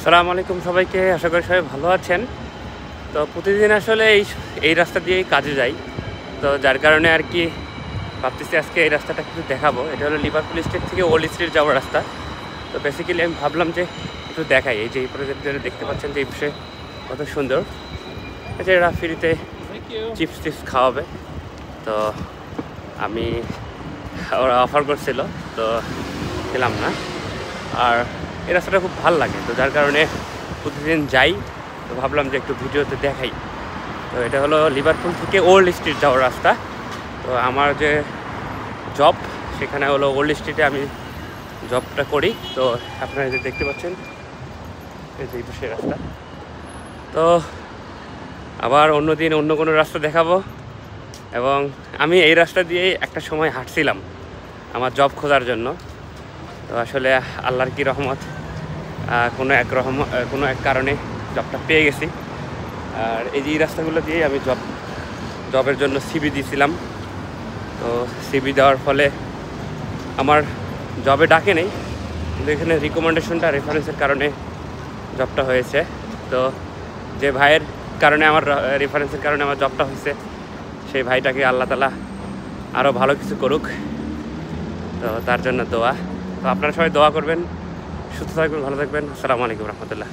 আসসালামু আলাইকুম সবাইকে, আশা করি সবাই ভালো আছেন। তো প্রতিদিন আসলে এই রাস্তা দিয়েই কাজে যাই। তো যার কারণে আর কি ভাবতেছি আজকে এই রাস্তাটা কিছু দেখাবো। এটা হলো লিভারপুল স্ট্রিট থেকে ওল্ড স্ট্রিট যাওয়ার রাস্তা। তো বেসিক্যালি আমি ভাবলাম যে একটু দেখাই। এই যে এই প্রজেক্ট দেখতে পাচ্ছেন যে এই পাশে কত সুন্দর, এই যে এরা ফ্রিতে চিপস টিপস খাওয়াবে। তো আমি ওরা অফার করছিল, তো খেলাম না। আর এই রাস্তাটা খুব ভালো লাগে, তো যার কারণে প্রতিদিন যাই। তো ভাবলাম যে একটু ভিডিওতে দেখাই। তো এটা হলো লিভারপুল থেকে ওল্ড স্ট্রিট যাওয়ার রাস্তা। তো আমার যে জব সেখানে হলো ওল্ড স্ট্রিটে আমি জবটা করি। তো আপনারা যে দেখতে পাচ্ছেন এই যে পাশে রাস্তা। তো আবার অন্য দিন অন্য কোনো রাস্তা দেখাবো। এবং আমি এই রাস্তা দিয়ে একটা সময় হাঁটছিলাম আমার জব খোঁজার জন্য। তো আসলে আল্লাহর কি রহমত, কোনো এক কারণে জবটা পেয়ে গেছি। আর এই যে এই রাস্তাগুলো দিয়ে আমি জবের জন্য সিভি দিয়েছিলাম। তো সিভি দেওয়ার ফলে আমার জবে ডাকে নেই, কিন্তু এখানে রিকমেন্ডেশনটা রেফারেন্সের কারণে জবটা হয়েছে। তো যে ভাইয়ের কারণে আমার রেফারেন্সের কারণে আমার জবটা হয়েছে, সেই ভাইটাকে আল্লাহ তাআলা আরও ভালো কিছু করুক। তো তার জন্য দোয়া। তো আপনারা সবাই দোয়া করবেন, সুস্থ থাকবেন, ভালো থাকবেন। আসসালামু আলাইকুম রহমতুল্লাহ।